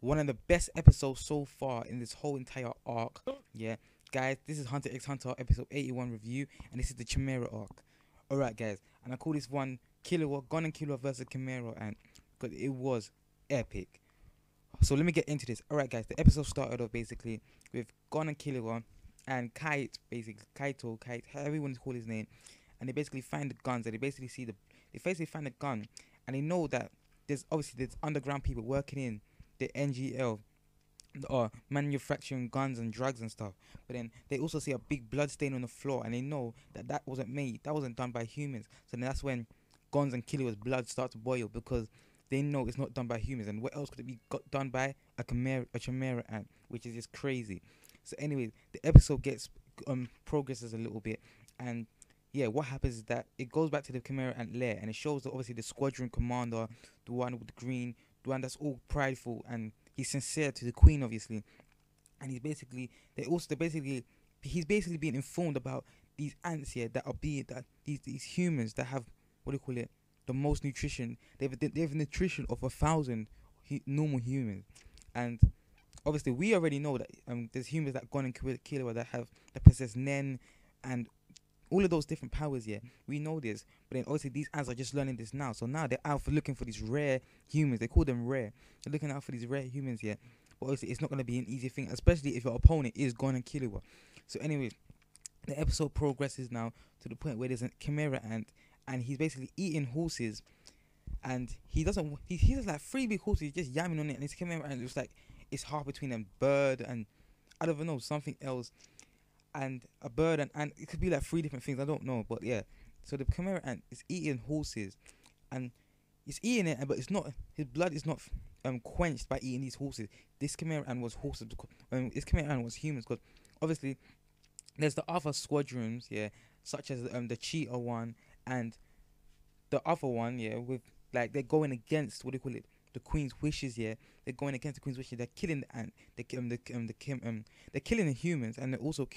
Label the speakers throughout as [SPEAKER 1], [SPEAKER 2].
[SPEAKER 1] one of the best episodes so far in this whole entire arc. Yeah, guys, this is Hunter x Hunter episode 81 review, and this is the Chimera arc. Alright, guys, and I call this one Killua, Gon and Killua versus Chimera, and because it was epic. So let me get into this. Alright, guys, the episode started off basically with Gon and Killua and Kite, basically Kaito, however you want to call his name, and they basically find the guns, and they basically find the gun, and they know that there's underground people working in the NGL, or manufacturing guns and drugs and stuff. But then they also see a big blood stain on the floor, and they know that wasn't done by humans. So then that's when Gon's and Killua's blood starts to boil, because they know it's not done by humans. And what else could it be done by? A Chimera ant, which is just crazy. So anyways, the episode progresses a little bit, and yeah, what happens is that it goes back to the Chimera ant lair, and it shows that obviously the squadron commander, the one with the green, the one that's all prideful, and he's sincere to the queen, obviously. And he's basically being informed about these ants here these humans that have, the most nutrition. They have nutrition of 1,000 normal humans. And obviously we already know that there's humans that Gon and Killua that possess Nen and all of those different powers. Yeah, we know this, but then obviously these ants are just learning this now. So now they're out for looking for these rare humans. They call them rare. They're looking out for these rare humans. Yeah, but obviously it's not going to be an easy thing, especially if your opponent is Gon and Killua. So anyways, the episode progresses now to the point where there's a Chimera ant, and he's basically eating horses, and he has like 3 big horses. He's just yamming on it, and this Chimera ant looks like it's half between a bird and I don't even know, something else. And a bird and it could be like 3 different things, I don't know, but yeah. So the Chimera ant is eating horses, and it's eating it, but it's not, his blood is not quenched by eating these horses. This Chimera ant was horses. This Chimera ant was humans, because obviously there's the other squadrons, yeah, such as the cheetah one and the other one, yeah, with like they're going against the queen's wishes. Yeah, they're going against the queen's wishes. They're killing the ant. They're killing the humans, and they're also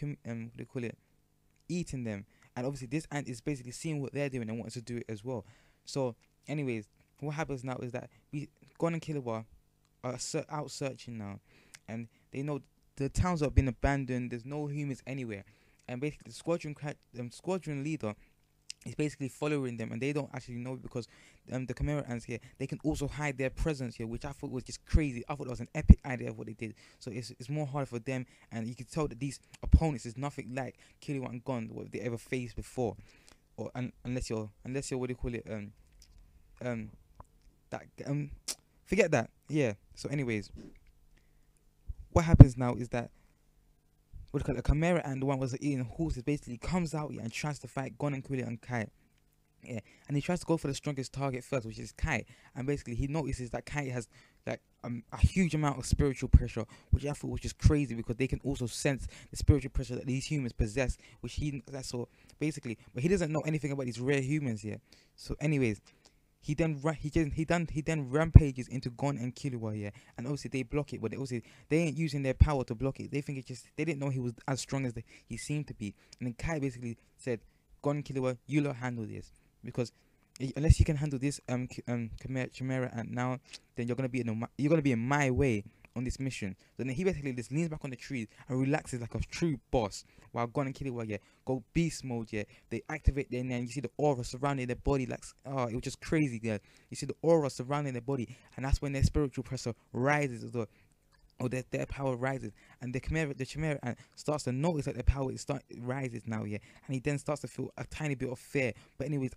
[SPEAKER 1] eating them. And obviously this ant is basically seeing what they're doing and wants to do it as well. So anyways, what happens now is that Gon and Killua are out searching now, and they know the towns have been abandoned. There's no humans anywhere, and basically the squadron leader is basically following them, and they don't actually know, because the Chimera ants here, they can also hide their presence here, which I thought was just crazy. I thought it was an epic idea of what they did. So it's more hard for them, and you can tell that these opponents is nothing like Killua and Gon what they ever faced before, or unless you're forget that. Yeah. So anyways, what happens now is that a Chimera and the one was eating horses basically comes out here and tries to fight Gon and Killua and Kite. Yeah, and he tries to go for the strongest target first, which is Kite. And basically he notices that Kite has like a huge amount of spiritual pressure, which I thought was just crazy, because they can also sense the spiritual pressure that these humans possess, which so basically, but he doesn't know anything about these rare humans here. So anyways, he then rampages into Gon and Killua here, and obviously they block it, but they ain't using their power to block it. They think they didn't know he was as strong as he seemed to be. And then Kai basically said, Gon and Killua, you lot handle this, because unless you can handle this Chimera ant now, then you're gonna be in my way on this mission. So then he basically just leans back on the tree and relaxes like a true boss, while Gon and Killua go beast mode. Yeah, they activate their, and you see the aura surrounding their body, like it was just crazy. Yeah, you see the aura surrounding their body, and that's when their spiritual pressure rises, or their power rises, and the Chimera ant starts to notice that their power rises now. Yeah, and he then starts to feel a tiny bit of fear. But anyways,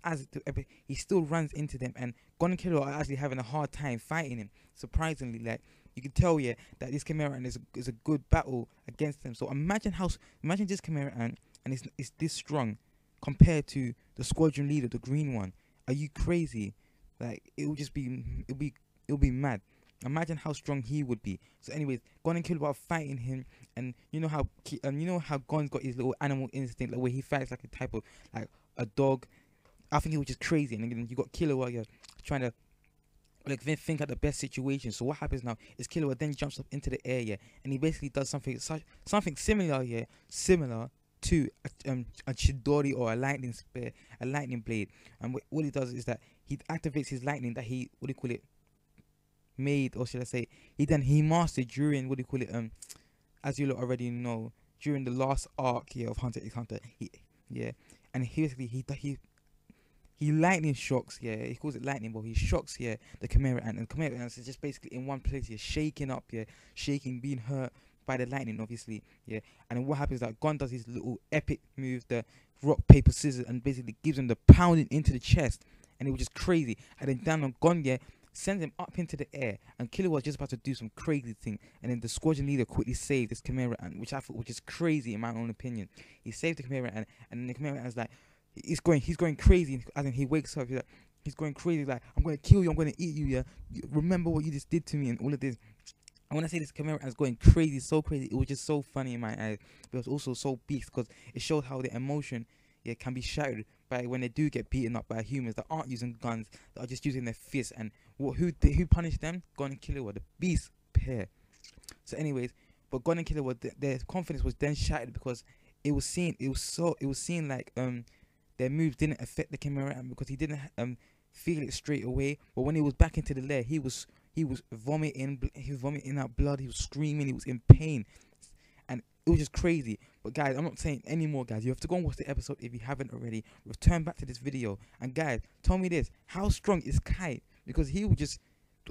[SPEAKER 1] he still runs into them, and Gon and Killua are actually having a hard time fighting him. Surprisingly, like, you can tell, yeah, that this Chimera ant is a good battle against them. So imagine this Chimera ant, and it's this strong compared to the squadron leader, the green one. Are you crazy? Like, it'll be mad. Imagine how strong he would be. So anyways, Gon and Killua are fighting him, and you know how Gon's got his little animal instinct, like where he fights like a type of like a dog. I think it was just crazy. And then you got Killua trying to like think at the best situation. So what happens now is Killua then jumps up into the air, yeah, and he basically does something similar, yeah, similar to a Chidori or a lightning spear, a lightning blade. And what he does is that he activates his lightning that he made, or should I say, he mastered during, what do you call it, as you lot already know, during the last arc here of Hunter x Hunter. And he basically he lightning shocks, he calls it lightning, but he shocks the Chimera ant, and the Chimera ant is just basically in one place, shaking up, shaking, being hurt by the lightning, obviously, and then what happens is that Gon does his little epic move, the rock paper scissors, and basically gives him the pounding into the chest, and it was just crazy. And then down on Gon, sends him up into the air, and Killua was just about to do some crazy thing, and then the squadron leader quickly saved this Chimera ant, which I thought was just crazy in my own opinion. He saved the Chimera ant, and then the Chimera ant is like, he's going crazy, and then he wakes up, he's going crazy, like, I'm going to kill you, I'm going to eat you, remember what you just did to me, and all of this. I want to say this Chimera ant is going crazy, so crazy. It was just so funny in my eyes, but it was also so beast, because it showed how the emotion can be shattered by when they do get beaten up by humans that aren't using guns, that are just using their fists. And who punished them? Gon and Killua, the beast pair. So anyways, but Gon and Killua, their confidence was then shattered, because it was seen like their moves didn't affect the Chimera ant, because he didn't feel it straight away. But when he was back into the lair, he was vomiting out blood, he was screaming, he was in pain, and it was just crazy. But guys, I'm not saying anymore, guys. You have to go and watch the episode if you haven't already. Return back to this video, and guys, tell me this: how strong is Kai? Because he was just,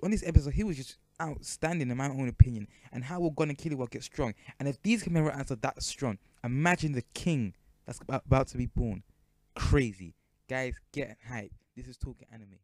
[SPEAKER 1] on this episode, he was just outstanding in my own opinion. And how will Gon and Killua get strong? And if these Chimera ants are that strong, imagine the king that's about to be born. Crazy. Guys, get hype. This is Talking Anime.